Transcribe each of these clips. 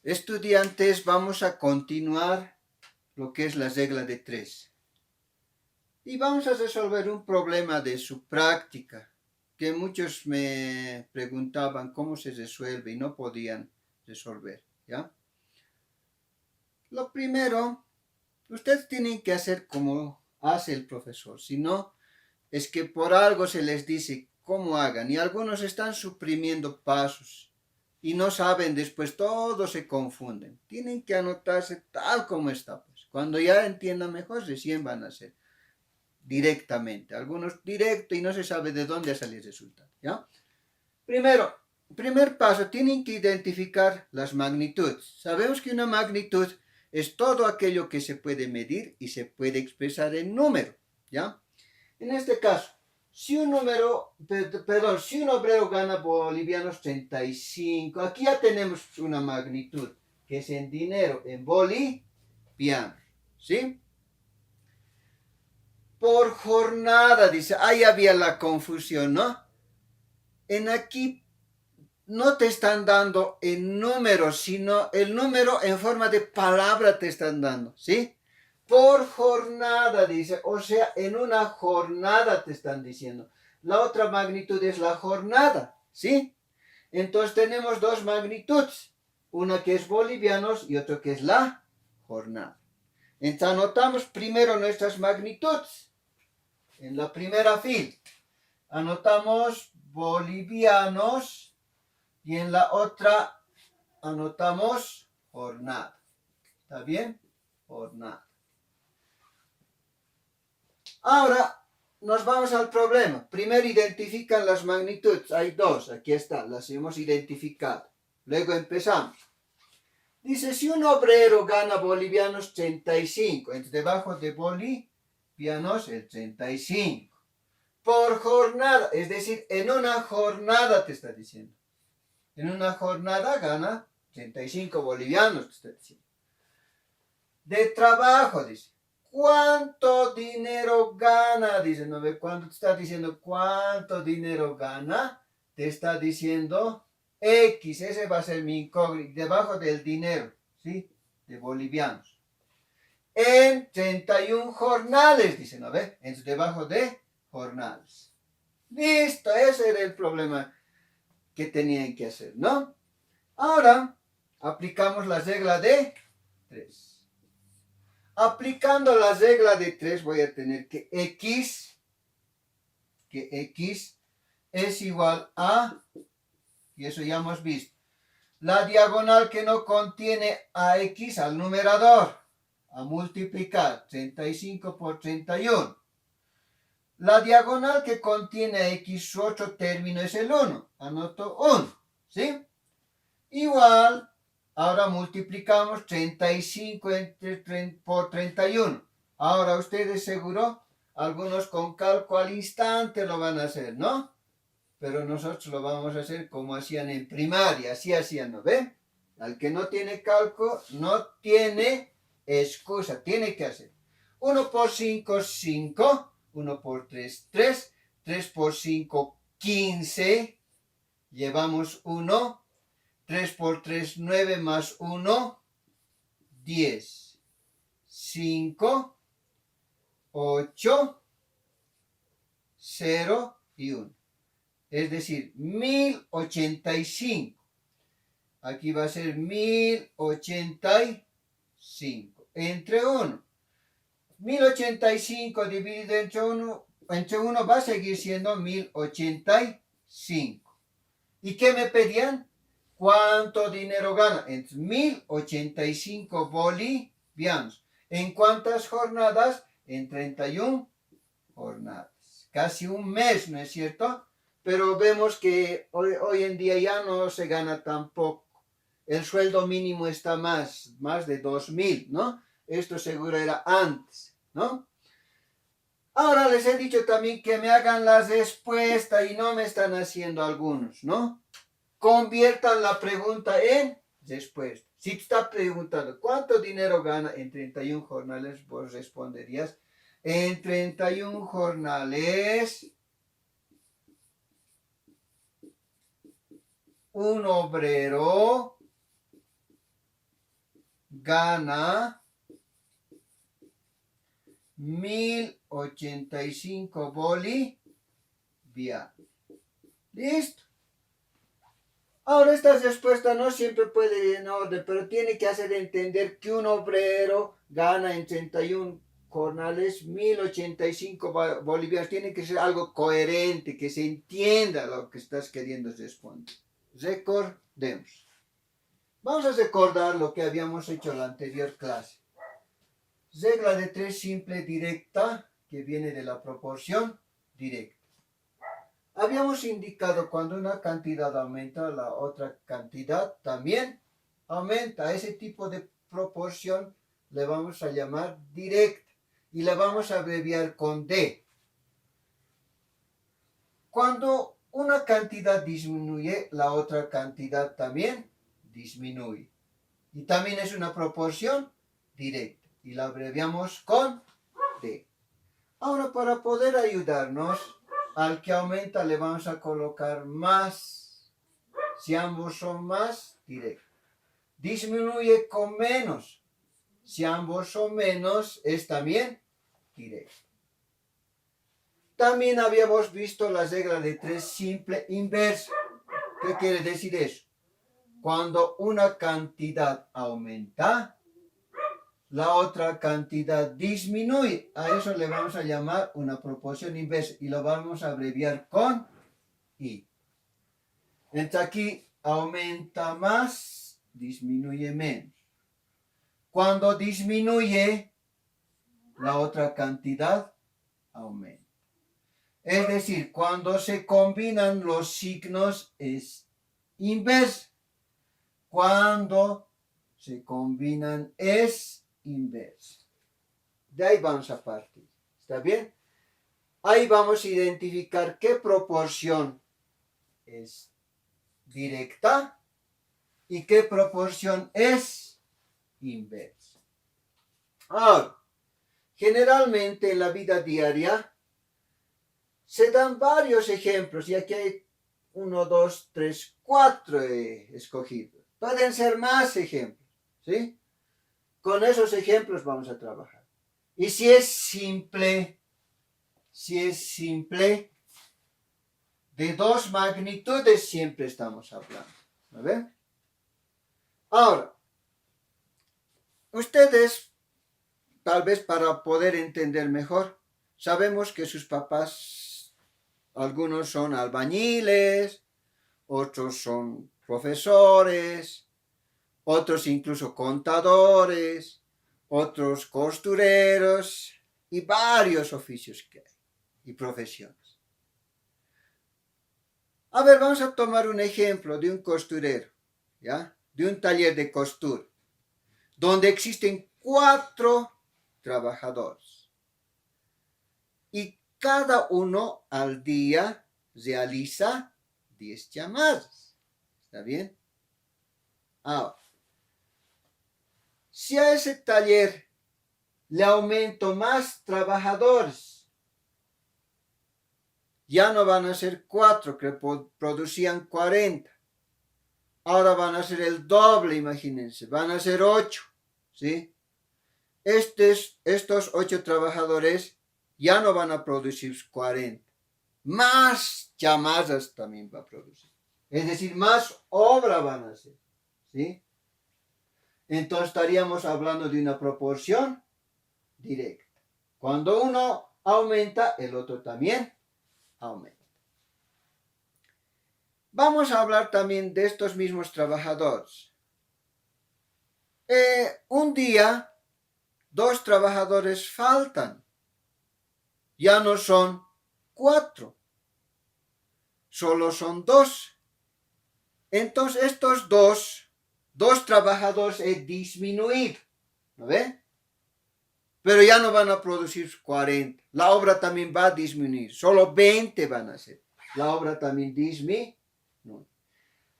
Estudiantes, vamos a continuar lo que es la regla de 3. Y vamos a resolver un problema de su práctica, que muchos me preguntaban cómo se resuelve y no podían resolver, ¿ya? Lo primero, ustedes tienen que hacer como hace el profesor, si no, es que por algo se les dice cómo hagan y algunos están suprimiendo pasos y no saben después, todos se confunden. Tienen que anotarse tal como está, pues. Cuando ya entiendan mejor, recién van a hacer directamente. Algunos directo y no se sabe de dónde sale el resultado, ¿ya? Primero, primer paso, tienen que identificar las magnitudes. Sabemos que una magnitud es todo aquello que se puede medir y se puede expresar en número, ¿ya? En este caso, si un obrero gana bolivianos 35, aquí ya tenemos una magnitud, que es en dinero, en bolivianos, ¿sí? Por jornada, dice, ahí había la confusión, ¿no? En aquí no te están dando en números, sino el número en forma de palabra te están dando, ¿sí? Por jornada, dice, o sea, en una jornada te están diciendo. La otra magnitud es la jornada, ¿sí? Entonces tenemos dos magnitudes, una que es bolivianos y otra que es la jornada. Entonces anotamos primero nuestras magnitudes. En la primera fila anotamos bolivianos y en la otra anotamos jornada. ¿Está bien? Jornada. Ahora nos vamos al problema. Primero identifican las magnitudes. Hay dos, aquí está, las hemos identificado. Luego empezamos. Dice, si un obrero gana bolivianos 35, entonces debajo de bolivianos el 35. Por jornada, es decir, en una jornada te está diciendo. En una jornada gana 35 bolivianos, te está diciendo. De trabajo, dice. ¿Cuánto dinero gana? Dice, ¿no ve? Cuando te está diciendo cuánto dinero gana, te está diciendo X, ese va a ser mi incógnito, debajo del dinero, ¿sí? De bolivianos. En 31 jornales, dice, ¿no ve? Entonces, debajo de jornales. Listo, ese era el problema que tenían que hacer, ¿no? Ahora, aplicamos la regla de 3. Aplicando la regla de 3 voy a tener que X es igual a, y eso ya hemos visto, la diagonal que no contiene a X al numerador, a multiplicar 35 por 31. La diagonal que contiene a X, su otro término es el 1, anoto 1, ¿sí? Igual, ahora multiplicamos 35 por 31. Ahora ustedes seguro, algunos con cálculo al instante lo van a hacer, ¿no? Pero nosotros lo vamos a hacer como hacían en primaria, así hacían, ¿no ve? Al que no tiene cálculo, no tiene excusa, tiene que hacer. 1 por 5, 5. 1 por 3, 3. 3 por 5, 15. Llevamos 1. 3 por 3, 9 más 1, 10. 5, 8, 0 y 1. Es decir, 1085. Aquí va a ser 1085. Entre 1. 1085 dividido entre 1 va a seguir siendo 1085. ¿Y qué me pedían? ¿Cuánto dinero gana? En 1085 bolivianos. ¿En cuántas jornadas? En 31 jornadas. Casi un mes, ¿no es cierto? Pero vemos que hoy en día ya no se gana tan poco. El sueldo mínimo está más de 2000, ¿no? Esto seguro era antes, ¿no? Ahora les he dicho también que me hagan la respuesta y no me están haciendo algunos, ¿no? Conviertan la pregunta en respuesta. Si te está preguntando cuánto dinero gana en 31 jornales, vos responderías, en 31 jornales, un obrero gana 1085 bolivianos. ¿Listo? Ahora esta respuesta no siempre puede ir en orden, pero tiene que hacer entender que un obrero gana en 31 jornales 1085 bolivianos. Tiene que ser algo coherente, que se entienda lo que estás queriendo responder. Recordemos. Vamos a recordar lo que habíamos hecho en la anterior clase. Regla de 3 simple directa, que viene de la proporción directa. Habíamos indicado cuando una cantidad aumenta, la otra cantidad también aumenta. A ese tipo de proporción le vamos a llamar directa y la vamos a abreviar con D. Cuando una cantidad disminuye, la otra cantidad también disminuye. Y también es una proporción directa y la abreviamos con D. Ahora, para poder ayudarnos, al que aumenta le vamos a colocar más, si ambos son más, directo. Disminuye con menos, si ambos son menos, es también directo. También habíamos visto la regla de 3 simple inversa. ¿Qué quiere decir eso? Cuando una cantidad aumenta, la otra cantidad disminuye. A eso le vamos a llamar una proporción inversa y lo vamos a abreviar con I. Entonces aquí aumenta más, disminuye menos. Cuando disminuye, la otra cantidad aumenta. Es decir, cuando se combinan los signos es inversa. Cuando se combinan es inversa. De ahí vamos a partir. ¿Está bien? Ahí vamos a identificar qué proporción es directa y qué proporción es inversa. Ahora, generalmente en la vida diaria se dan varios ejemplos y aquí hay 1, 2, 3, 4 escogidos. Pueden ser más ejemplos, ¿sí? Con esos ejemplos vamos a trabajar. Y si es simple, de 2 magnitudes siempre estamos hablando. ¿A ver? Ahora, ustedes, tal vez para poder entender mejor, sabemos que sus papás, algunos son albañiles, otros son profesores, otros incluso contadores, otros costureros y varios oficios que hay y profesiones. A ver, vamos a tomar un ejemplo de un costurero, ¿ya? De un taller de costura, donde existen 4 trabajadores y cada uno al día realiza 10 llamadas. ¿Está bien? Ahora, si a ese taller le aumento más trabajadores, ya no van a ser 4 que producían 40. Ahora van a ser el doble, imagínense, van a ser 8, ¿sí? Estos 8 trabajadores ya no van a producir 40. Más llamadas también va a producir. Es decir, más obra van a hacer, ¿sí? Entonces estaríamos hablando de una proporción directa. Cuando uno aumenta, el otro también aumenta. Vamos a hablar también de estos mismos trabajadores. Un día, 2 trabajadores faltan. Ya no son 4, solo son 2. Entonces estos dos trabajadores he disminuido, ¿no ve? Pero ya no van a producir 40. La obra también va a disminuir. Solo 20 van a ser. La obra también disminuye.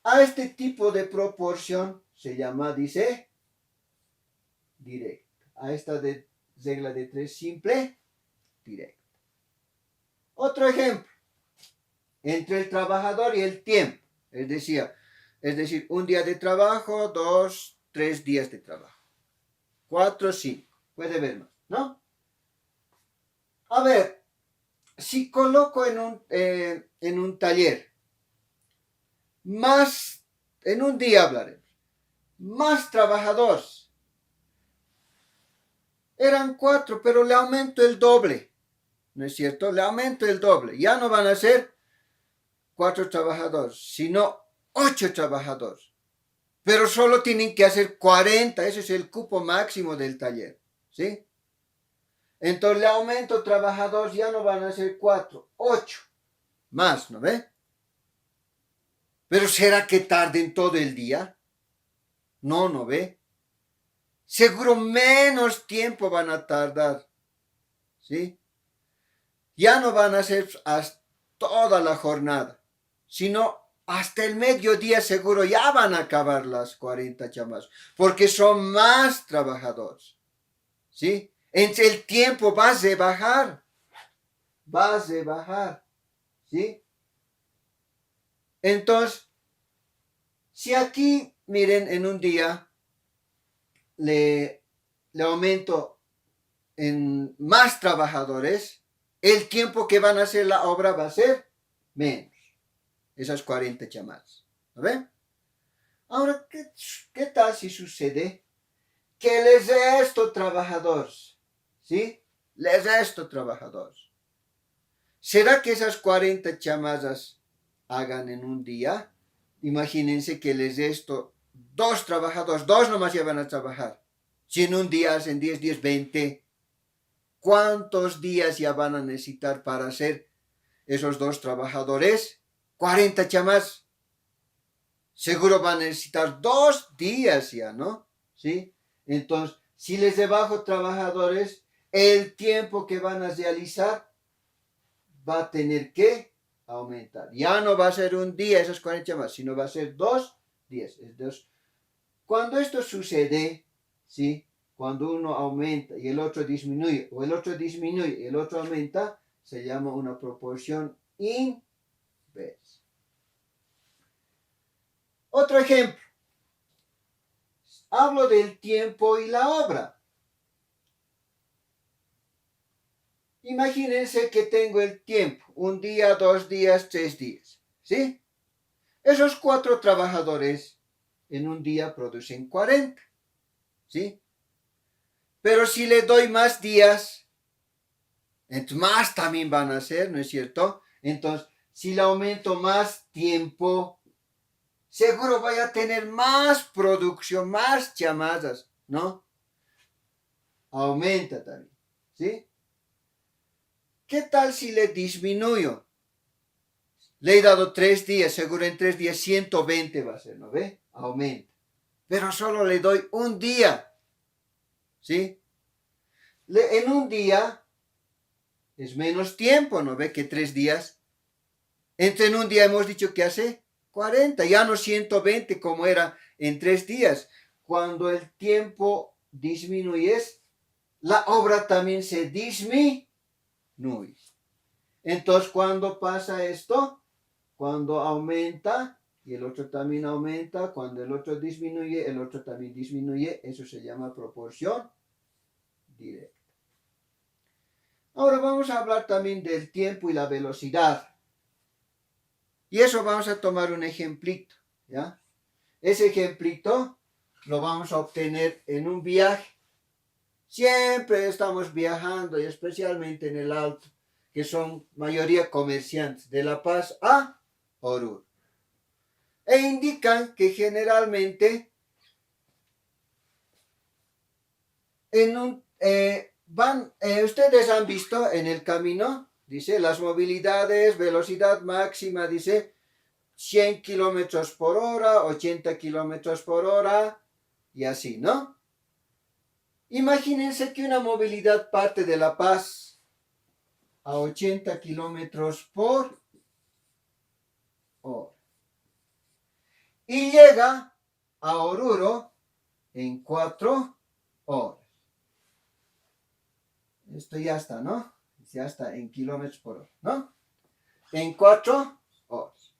A este tipo de proporción se llama, dice, directa. A esta regla de 3 simple, directa. Otro ejemplo. Entre el trabajador y el tiempo. Es decir, un día de trabajo, 2, 3 días de trabajo. 4, 5. Puede ver más, ¿no? A ver, si coloco en un taller, más, en un día hablaremos, más trabajadores. Eran 4, pero le aumento el doble, ¿no es cierto? Le aumento el doble. Ya no van a ser 4 trabajadores, sino 8 trabajadores. Pero solo tienen que hacer 40, ese es el cupo máximo del taller, ¿sí? Entonces le aumento trabajadores, ya no van a ser 4, 8 más, ¿no ve? Pero ¿será que tarden todo el día? No, ¿no ve? Seguro menos tiempo van a tardar, ¿sí? Ya no van a ser hasta toda la jornada, sino hasta el mediodía seguro ya van a acabar las 40 llamadas, porque son más trabajadores, ¿sí? En el tiempo vas a bajar, ¿sí? Entonces, si aquí, miren, en un día le aumento en más trabajadores, el tiempo que van a hacer la obra va a ser menos. Esas 40 llamadas. ¿No ven? Ahora, ¿qué tal si sucede que les resto trabajadores? ¿Sí? Les resto trabajadores. ¿Será que esas 40 llamadas hagan en un día? Imagínense que les resto 2 trabajadores, 2 nomás ya van a trabajar. Si en un día hacen 10 días, 20, ¿cuántos días ya van a necesitar para hacer esos 2 trabajadores? 40 llamadas. Seguro van a necesitar 2 días ya, ¿no? ¿Sí? Entonces, si les debajo trabajadores, el tiempo que van a realizar va a tener que aumentar. Ya no va a ser un día esas 40 llamadas, sino va a ser 2 días. Cuando esto sucede, ¿sí? Cuando uno aumenta y el otro disminuye, o el otro disminuye y el otro aumenta, se llama una proporción inversa. Otro ejemplo. Hablo del tiempo y la obra. Imagínense que tengo el tiempo, 1 día, 2 días, 3 días, ¿sí? Esos 4 trabajadores en un día producen 40, ¿sí? Pero si le doy más días, entonces más también van a ser, ¿no es cierto? Entonces, si le aumento más tiempo, seguro voy a tener más producción, más llamadas, ¿no? Aumenta también, ¿sí? ¿Qué tal si le disminuyo? Le he dado 3 días, seguro en 3 días 120 va a ser, ¿no ve? Aumenta. Pero solo le doy un día, ¿sí? En un día es menos tiempo, ¿no ve? Que 3 días. En un día hemos dicho que hace 40, ya no 120 como era en 3 días. Cuando el tiempo disminuye, la obra también se disminuye. Entonces, ¿cuándo pasa esto? Cuando aumenta y el otro también aumenta, cuando el otro disminuye, el otro también disminuye, eso se llama proporción directa. Ahora vamos a hablar también del tiempo y la velocidad. Y eso vamos a tomar un ejemplito, ¿ya? Ese ejemplito lo vamos a obtener en un viaje. Siempre estamos viajando, y especialmente en el Alto, que son mayoría comerciantes, de La Paz a Oruro. E indican que generalmente ustedes han visto en el camino, dice, las movilidades, velocidad máxima, dice, 100 kilómetros por hora, 80 kilómetros por hora, y así, ¿no? Imagínense que una movilidad parte de La Paz a 80 kilómetros por hora y llega a Oruro en 4 horas. Esto ya está, ¿no? Ya está en kilómetros por hora, ¿no? En 4 horas.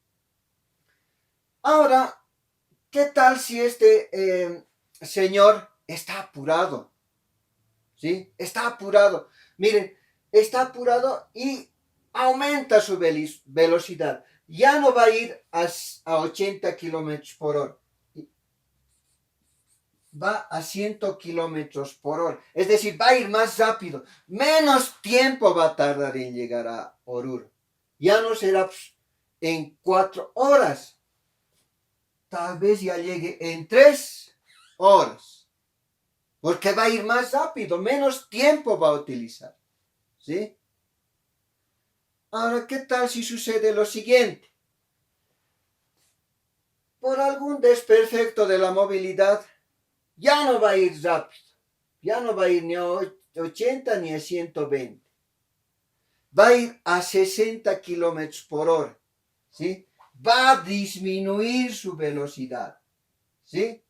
Ahora, ¿qué tal si este señor está apurado? ¿sí? Está apurado. Miren, está apurado y aumenta su velocidad. Ya no va a ir a 80 kilómetros por hora. Va a 100 kilómetros por hora. Es decir, va a ir más rápido. Menos tiempo va a tardar en llegar a Oruro. Ya no será en 4 horas. Tal vez ya llegue en 3 horas. Porque va a ir más rápido. Menos tiempo va a utilizar. ¿Sí? Ahora, ¿qué tal si sucede lo siguiente? Por algún desperfecto de la movilidad, ya no va a ir rápido. Ya no va a ir ni a 80 ni a 120. Va a ir a 60 kilómetros por hora. ¿Sí? Va a disminuir su velocidad. ¿Sí?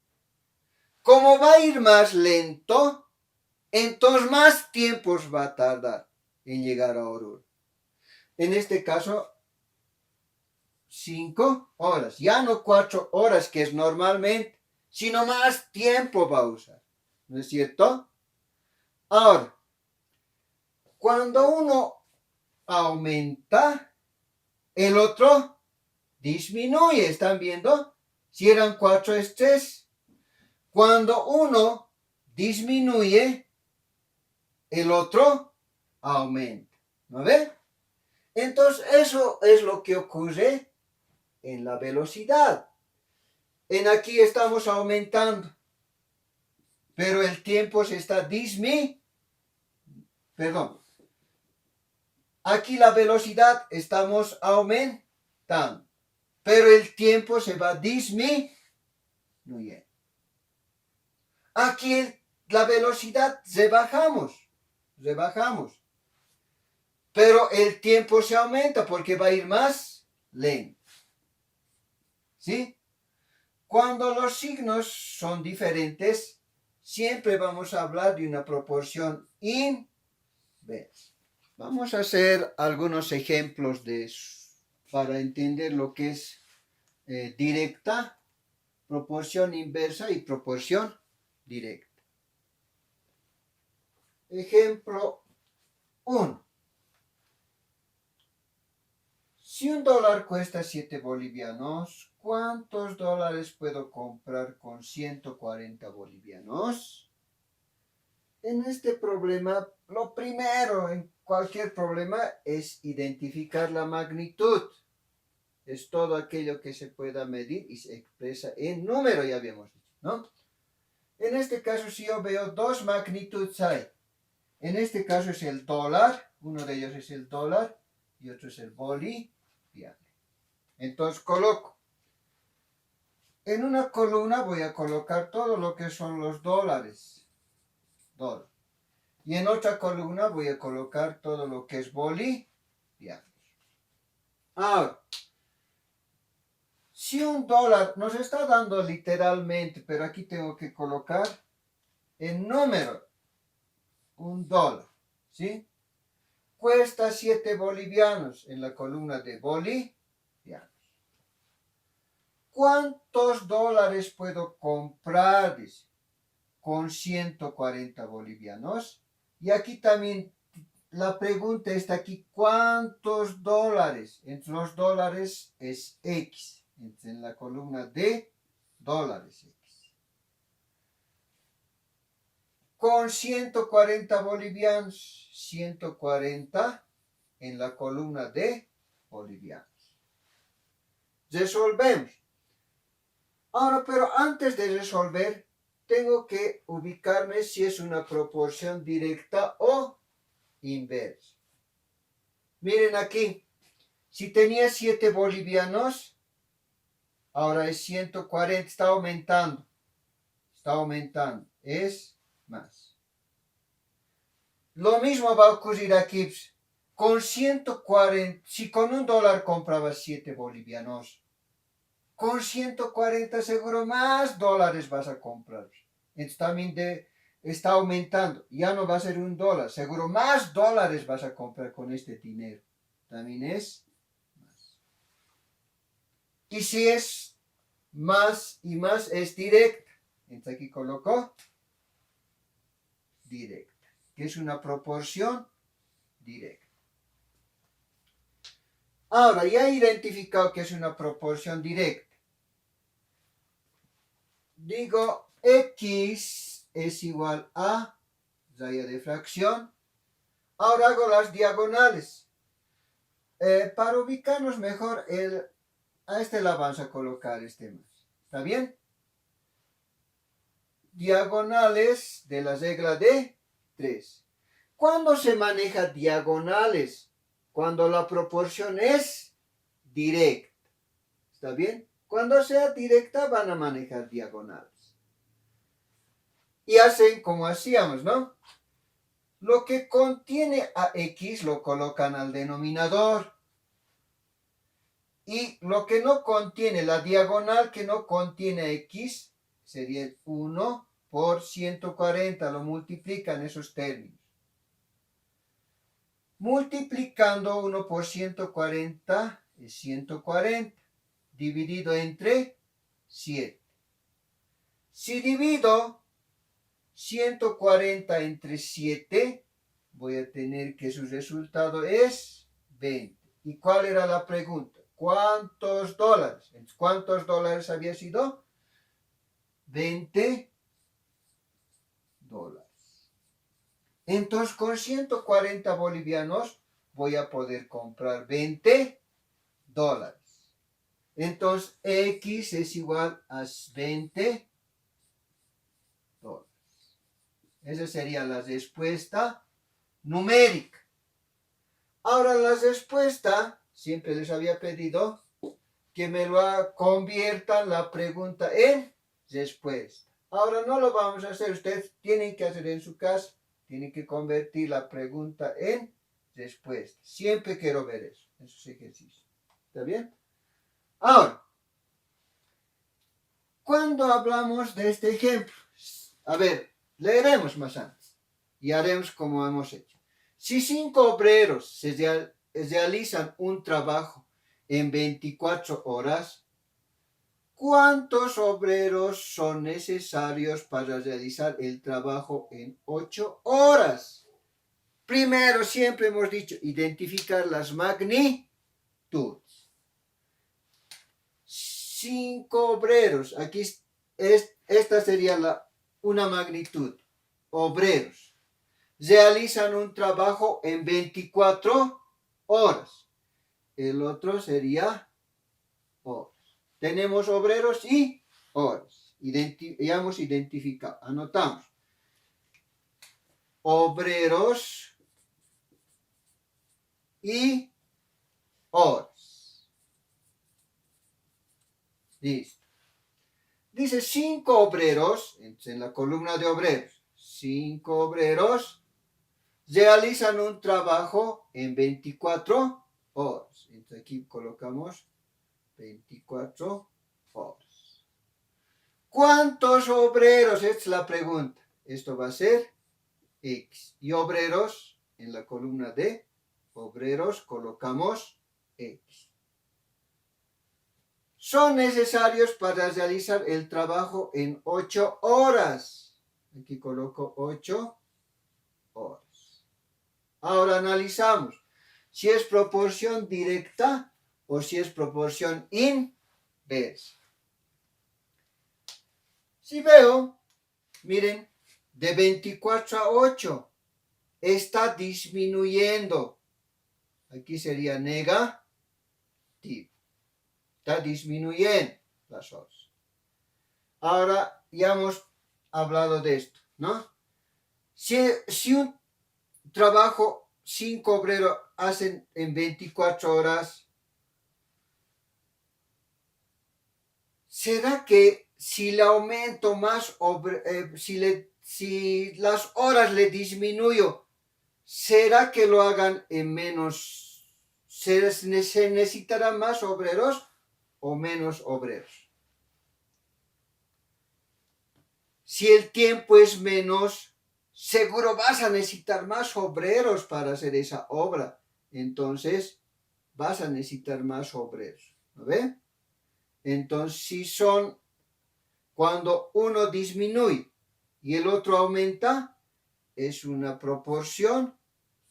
Como va a ir más lento, entonces más tiempos va a tardar en llegar a Oruro. En este caso, 5 horas, ya no 4 horas que es normalmente, sino más tiempo va a usar. ¿No es cierto? Ahora, cuando uno aumenta, el otro disminuye. ¿Están viendo? Si eran 4 es 3. Cuando uno disminuye, el otro aumenta. ¿No ve? Entonces, eso es lo que ocurre en la velocidad. En aquí estamos aumentando, pero el tiempo se está perdón. Aquí la velocidad estamos aumentando, pero el tiempo se va disminuyendo. Aquí la velocidad rebajamos, pero el tiempo se aumenta porque va a ir más lento. ¿Sí? Cuando los signos son diferentes, siempre vamos a hablar de una proporción inversa. Vamos a hacer algunos ejemplos de eso para entender lo que es directa, proporción inversa y proporción directa. Ejemplo 1. Si $1 cuesta 7 bolivianos, ¿cuántos dólares puedo comprar con 140 bolivianos? En este problema, lo primero en cualquier problema es identificar la magnitud. Es todo aquello que se pueda medir y se expresa en número, ya habíamos dicho, ¿no? En este caso, si yo veo dos magnitudes hay. En este caso es el dólar, uno de ellos es el dólar y otro es el boliviano. Entonces coloco. En una columna voy a colocar todo lo que son los dólares. Y en otra columna voy a colocar todo lo que es bolivianos. Ahora, si $1 nos está dando literalmente, pero aquí tengo que colocar en número, $1, ¿sí? Cuesta 7 bolivianos en la columna de bolivianos. ¿Cuántos dólares puedo comprar? Dice, con 140 bolivianos. Y aquí también la pregunta está aquí, ¿cuántos dólares? Entre los dólares es X. En la columna de dólares X. Con 140 bolivianos, 140 en la columna de bolivianos. Resolvemos. Ahora, pero antes de resolver, tengo que ubicarme si es una proporción directa o inversa. Miren aquí, si tenía 7 bolivianos, ahora es 140, está aumentando, es más. Lo mismo va a ocurrir aquí, con 140, si con $1 comprabas 7 bolivianos, con 140 seguro más dólares vas a comprar. Entonces también está aumentando. Ya no va a ser $1. Seguro más dólares vas a comprar con este dinero. También es más. Y si es más y más es directa. Entonces aquí coloco directa. que es una proporción directa. Ahora, ya he identificado que es una proporción directa. Digo, x es igual a raya de fracción. Ahora hago las diagonales. Para ubicarnos mejor, a este la vamos a colocar este más. ¿Está bien? Diagonales de la regla de 3. ¿Cuándo se maneja diagonales? Cuando la proporción es directa. ¿Está bien? Cuando sea directa van a manejar diagonales. Y hacen como hacíamos, ¿no? Lo que contiene a x lo colocan al denominador. Y lo que no contiene, la diagonal que no contiene a x, sería el 1 por 140. Lo multiplican esos términos. Multiplicando 1 por 140 es 140. Dividido entre 7. Si divido 140 entre 7, voy a tener que su resultado es 20. ¿Y cuál era la pregunta? ¿Cuántos dólares? ¿Cuántos dólares había sido? 20 dólares. Entonces, con 140 bolivianos voy a poder comprar 20 dólares. Entonces, x es igual a 20 dólares. Esa sería la respuesta numérica. Ahora la respuesta, siempre les había pedido que me lo conviertan la pregunta en respuesta. Ahora no lo vamos a hacer, ustedes tienen que hacer en su casa, tienen que convertir la pregunta en respuesta. Siempre quiero ver eso, esos ejercicios. ¿Está bien? Ahora, cuando hablamos de este ejemplo, a ver, leeremos más antes y haremos como hemos hecho. Si 5 obreros se realizan un trabajo en 24 horas, ¿cuántos obreros son necesarios para realizar el trabajo en 8 horas? Primero, siempre hemos dicho, identificar las magnitudes. 5 obreros, aquí esta sería una magnitud. Obreros realizan un trabajo en 24 horas. El otro sería horas. Tenemos obreros y horas. Ya hemos identificado. Anotamos. Obreros y horas. Listo. Dice 5 obreros, en la columna de obreros, 5 obreros realizan un trabajo en 24 horas. Entonces aquí colocamos 24 horas. ¿Cuántos obreros? Esta es la pregunta. Esto va a ser X. Y obreros, en la columna de obreros colocamos X. Son necesarios para realizar el trabajo en 8 horas. Aquí coloco 8 horas. Ahora analizamos si es proporción directa o si es proporción inversa. Si veo, miren, de 24 a 8 está disminuyendo. Aquí sería negativo. Está disminuyendo las horas. Ahora ya hemos hablado de esto, ¿no? Si un trabajo 5 obreros hacen en 24 horas, ¿será que si le aumento más, si las horas le disminuyo, ¿será que lo hagan en menos? ¿Se necesitarán más obreros o menos obreros? Si el tiempo es menos, seguro vas a necesitar más obreros para hacer esa obra. Entonces, vas a necesitar más obreros. ¿No ve? Entonces, si cuando uno disminuye y el otro aumenta, es una proporción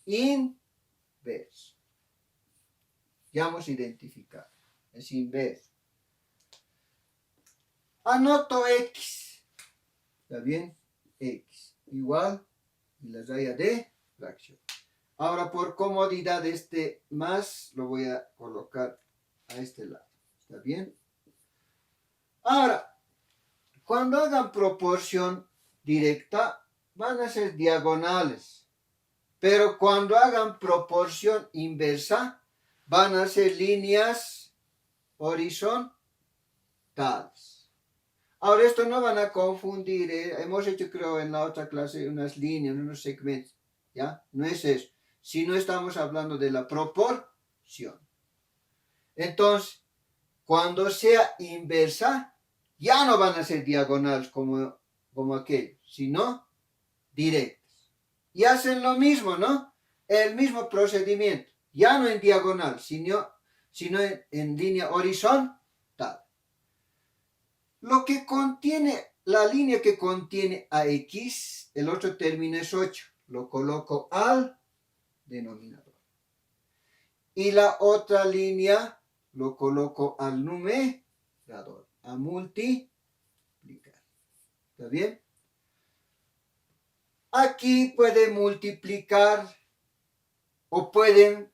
inversa. Ya hemos identificado. Es inverso. Anoto X. ¿Está bien? X igual y la raya de fracción. Ahora, por comodidad, este más lo voy a colocar a este lado. ¿Está bien? Ahora, cuando hagan proporción directa, van a ser diagonales. Pero cuando hagan proporción inversa, van a ser líneas horizontales. Ahora, esto no van a confundir. Hemos hecho, creo, en la otra clase unas líneas, unos segmentos. ¿Ya? No es eso. Si no estamos hablando de la proporción. Entonces, cuando sea inversa, ya no van a ser diagonales como aquello, sino directas. Y hacen lo mismo, ¿no? El mismo procedimiento. Ya no en diagonal, sino en línea horizontal. Lo que contiene, la línea que contiene a X, el otro término es 8. Lo coloco al denominador. Y la otra línea lo coloco al numerador, a multiplicar. ¿Está bien? Aquí pueden multiplicar o pueden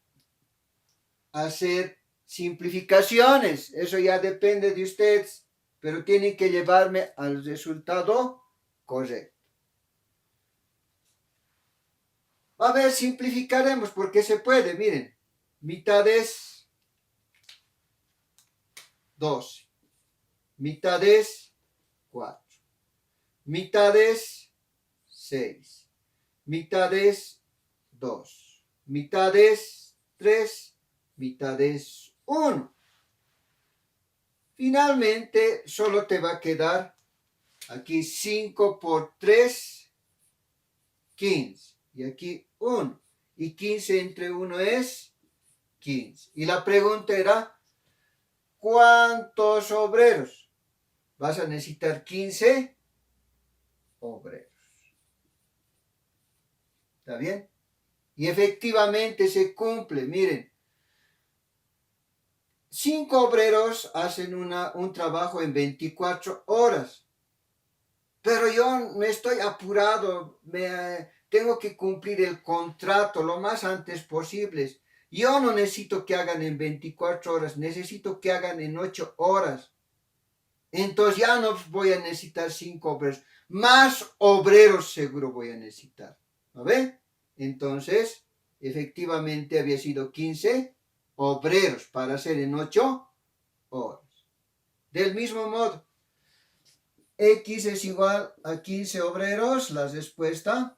hacer simplificaciones. Eso ya depende de ustedes, pero tienen que llevarme al resultado correcto. A ver, simplificaremos porque se puede, miren. Mitad es 12. Mitad es 4. Mitad es 6. Mitad es 2. Mitad es 3. Mitad es 1. Finalmente, solo te va a quedar aquí 5 por 3, 15. Y aquí 1. Y 15 entre 1 es 15. Y la pregunta era, ¿cuántos obreros? Vas a necesitar 15 obreros. ¿Está bien? Y efectivamente se cumple. Miren, 5 obreros hacen un trabajo en 24 horas. Pero yo me estoy apurado, tengo que cumplir el contrato lo más antes posible. Yo no necesito que hagan en 24 horas, necesito que hagan en 8 horas. Entonces ya no voy a necesitar 5 obreros. Más obreros seguro voy a necesitar. ¿No ven? Entonces, efectivamente había sido 15 obreros para hacer en 8 horas. Del mismo modo, X es igual a 15 obreros, la respuesta.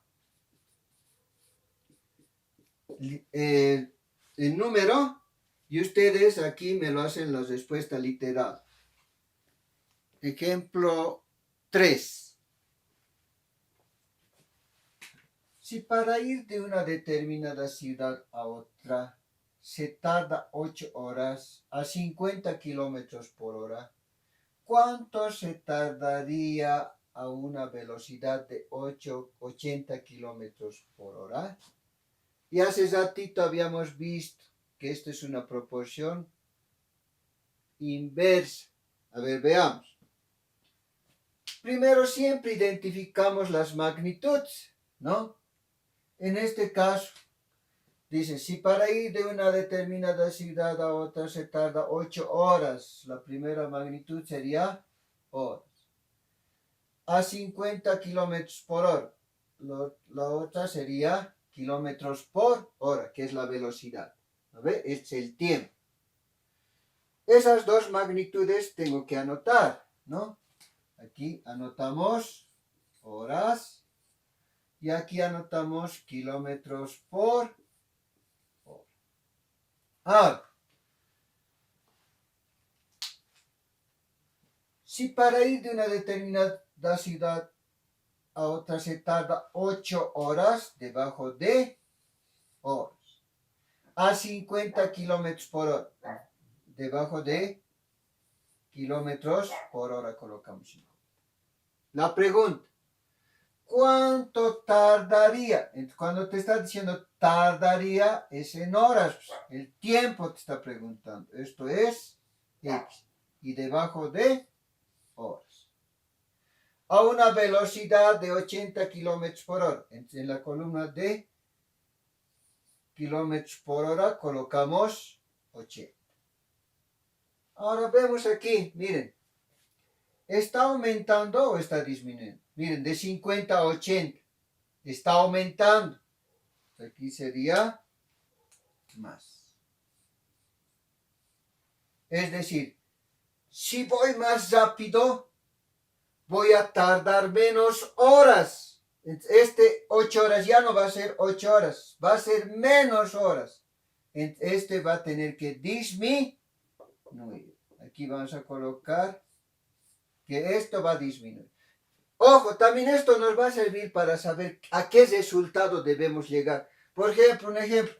El número, y ustedes aquí me lo hacen la respuesta literal. Ejemplo 3. Si para ir de una determinada ciudad a otra se tarda 8 horas a 50 kilómetros por hora, ¿cuánto se tardaría a una velocidad de 80 kilómetros por hora? Y hace ratito habíamos visto que esto es una proporción inversa. A ver, veamos. Primero siempre identificamos las magnitudes, ¿no? En este caso, dice, si para ir de una determinada ciudad a otra se tarda 8 horas, la primera magnitud sería horas. A 50 kilómetros por hora, la otra sería kilómetros por hora, que es la velocidad. ¿Ve? Es el tiempo. Esas dos magnitudes tengo que anotar, ¿no? Aquí anotamos horas y aquí anotamos kilómetros por hora. Ahora, si para ir de una determinada ciudad a otra se tarda 8 horas debajo de horas, a 50 kilómetros por hora, debajo de kilómetros por hora colocamos. La pregunta, ¿cuánto tardaría? Cuando te está diciendo tardaría, es en horas. El tiempo te está preguntando. Esto es X. Y debajo de horas. A una velocidad de 80 kilómetros por hora. En la columna de kilómetros por hora colocamos 80. Ahora vemos aquí, miren. ¿Está aumentando o está disminuyendo? Miren, de 50 a 80. Está aumentando. Aquí sería más. Es decir, si voy más rápido, voy a tardar menos horas. 8 horas ya no va a ser 8 horas, va a ser menos horas. Este va a tener que disminuir. Aquí vamos a colocar que esto va a disminuir. Ojo, también esto nos va a servir para saber a qué resultado debemos llegar. Por ejemplo, un ejemplo,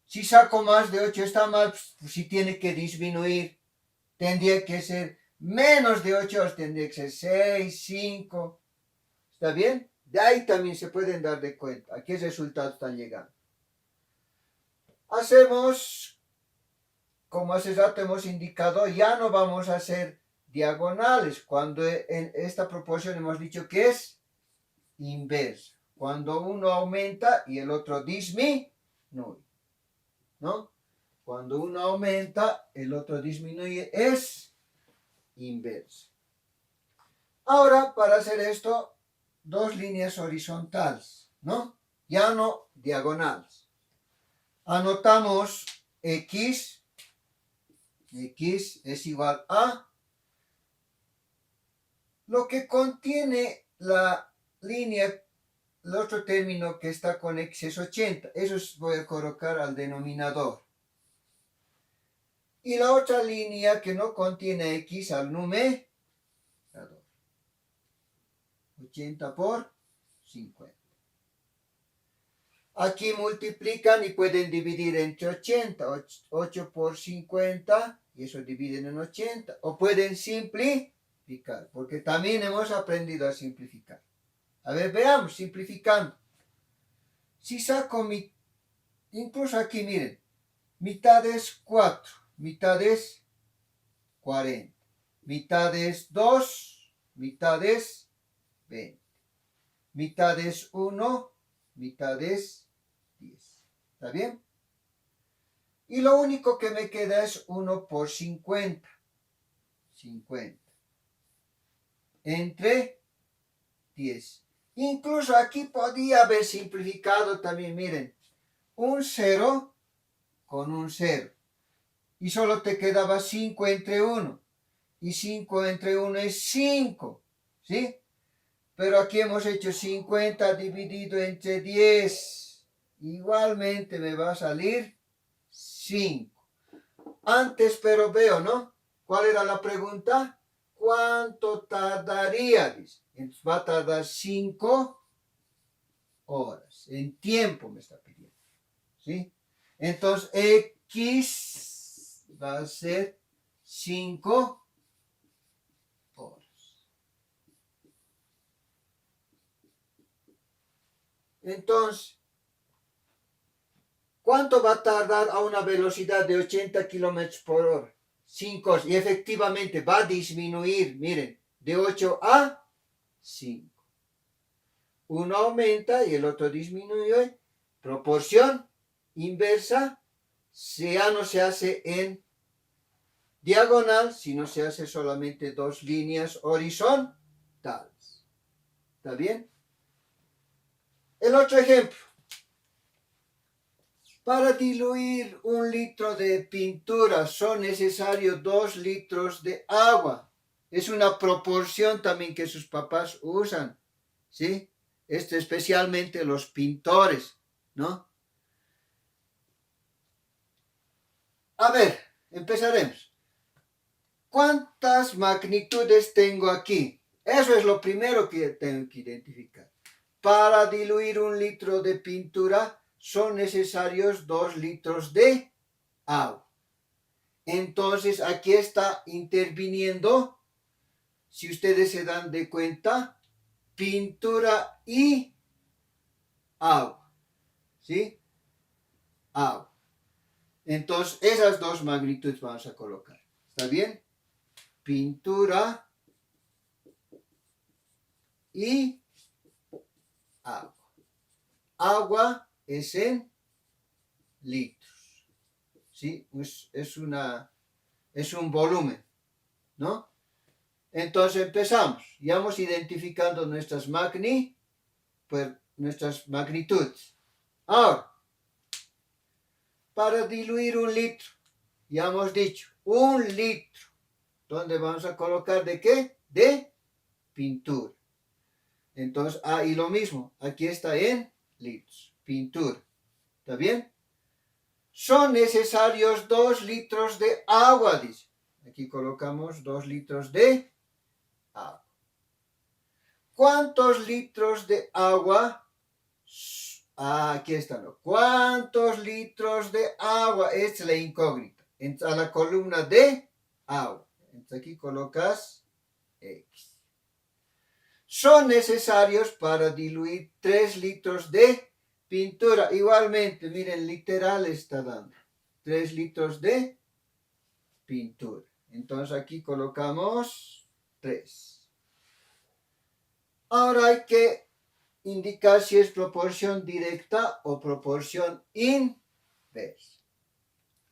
si saco más de 8 está mal, pues si tiene que disminuir, tendría que ser menos de 8 horas, tendría que ser 6, 5. ¿Está bien? De ahí también se pueden dar de cuenta a qué resultado están llegando. Hacemos, como hace rato hemos indicado, ya no vamos a hacer diagonales, cuando en esta proporción hemos dicho que es inversa, cuando uno aumenta y el otro disminuye, ¿no? Cuando uno aumenta, el otro disminuye, es inversa. Ahora, para hacer esto, dos líneas horizontales, ¿no? Ya no diagonales. Anotamos X es igual a lo que contiene la línea, el otro término que está con X es 80. Eso voy a colocar al denominador. Y la otra línea que no contiene X al numerador. 80 por 50. Aquí multiplican y pueden dividir entre 80. 8 por 50 y eso dividen en 80. O pueden simplificar, porque también hemos aprendido a simplificar. A ver, veamos, simplificando. Si saco incluso aquí, miren, mitad es 4, mitad es 40, mitad es 2, mitad es 20, mitad es 1, mitad es 10. ¿Está bien? Y lo único que me queda es 1 por 50. 50. Entre 10. Incluso aquí podía haber simplificado también, miren, un 0 con un 0. Y solo te quedaba 5 entre 1. Y 5 entre 1 es 5. ¿Sí? Pero aquí hemos hecho 50 dividido entre 10. Igualmente me va a salir 5. Antes, pero veo, ¿no? ¿Cuál era la pregunta? ¿Cuánto tardaría? Dice. Entonces va a tardar 5 horas. En tiempo me está pidiendo. ¿Sí? Entonces X va a ser 5 horas. Entonces, ¿cuánto va a tardar a una velocidad de 80 kilómetros por hora? 5 horas. Y efectivamente va a disminuir, miren, de 8 a 5. Uno aumenta y el otro disminuye. Proporción inversa. Ya no se hace en diagonal, sino se hace solamente dos líneas horizontales. ¿Está bien? El otro ejemplo. Para diluir 1 litro de pintura son necesarios 2 litros de agua. Es una proporción también que sus papás usan, ¿sí? Especialmente los pintores, ¿no? A ver, empezaremos. ¿Cuántas magnitudes tengo aquí? Eso es lo primero que tengo que identificar. Para diluir 1 litro de pintura son necesarios 2 litros de agua. Entonces aquí está interviniendo, si ustedes se dan de cuenta, pintura y agua. ¿Sí? Agua. Entonces, esas dos magnitudes vamos a colocar. ¿Está bien? Pintura y agua. Agua es en litros. ¿Sí? Es un volumen, ¿no? Entonces empezamos. Ya vamos identificando nuestras magnitudes. Ahora, para diluir 1 litro, ya hemos dicho, 1 litro. ¿Dónde vamos a colocar de qué? De pintura. Entonces, y lo mismo, aquí está en litros, pintura. ¿Está bien? Son necesarios 2 litros de agua, dice. Aquí colocamos 2 litros de agua. ¿Cuántos litros de agua? Aquí está. ¿Cuántos litros de agua? Esta es la incógnita. Entra a la columna de agua. Entonces aquí colocas X. Son necesarios para diluir 3 litros de pintura. Igualmente, miren, literal está dando 3 litros de pintura. Entonces aquí colocamos 3. Ahora hay que indicar si es proporción directa o proporción inversa.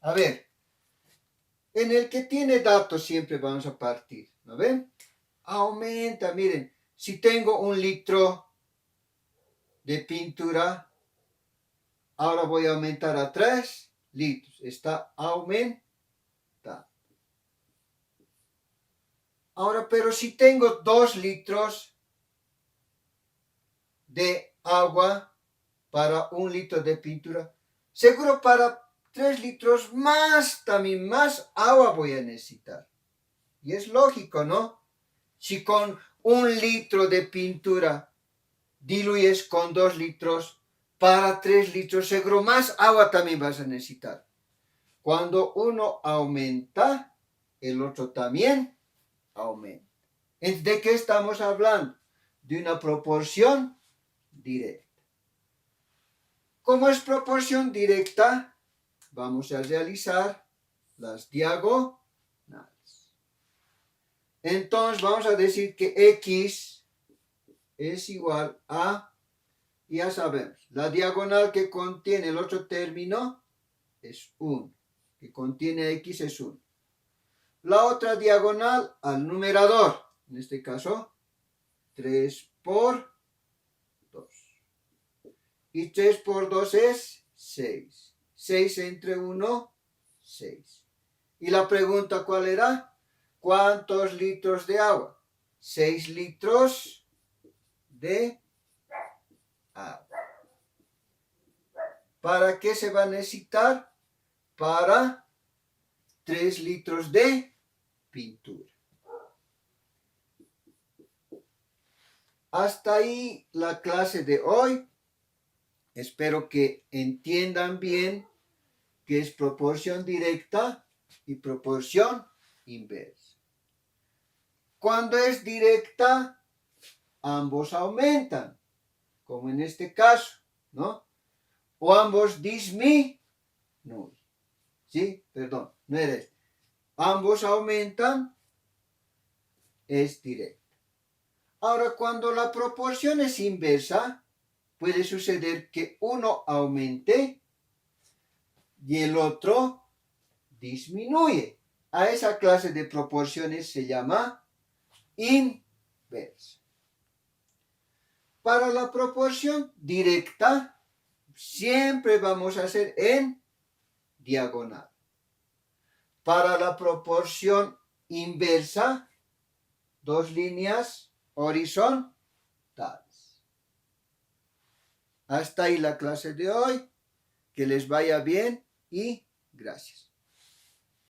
A ver, en el que tiene datos siempre vamos a partir, ¿no ven? Aumenta, miren, si tengo 1 litro de pintura, ahora voy a aumentar a 3 litros. Está aumentando. Ahora, pero si tengo 2 litros de agua para 1 litro de pintura, seguro para 3 litros más, también más agua voy a necesitar. Y es lógico, ¿no? Si con 1 litro de pintura diluyes con 2 litros, para 3 litros seguro más agua también vas a necesitar. Cuando uno aumenta, el otro también aumenta. ¿De qué estamos hablando? De una proporción directa. Como es proporción directa, vamos a realizar las diagonales. Entonces vamos a decir que X es igual a, ya sabemos, la diagonal que contiene el otro término es 1, que contiene X es 1. La otra diagonal al numerador, en este caso 3 por 2. Y 3 por 2 es 6. 6 entre 1, 6. Y la pregunta, ¿cuál era? ¿Cuántos litros de agua? 6 litros de agua. ¿Para qué se va a necesitar? Para 3 litros de pintura. Hasta ahí la clase de hoy. Espero que entiendan bien qué es proporción directa y proporción inversa. Cuando es directa, ambos aumentan, como en este caso, ¿no? O ambos disminuyen. ¿Sí? Perdón, no era este. Ambos aumentan, es directa. Ahora, cuando la proporción es inversa, puede suceder que uno aumente y el otro disminuye. A esa clase de proporciones se llama inversa. Para la proporción directa, siempre vamos a hacer en diagonal. Para la proporción inversa, 2 líneas horizontales. Hasta ahí la clase de hoy. Que les vaya bien y gracias.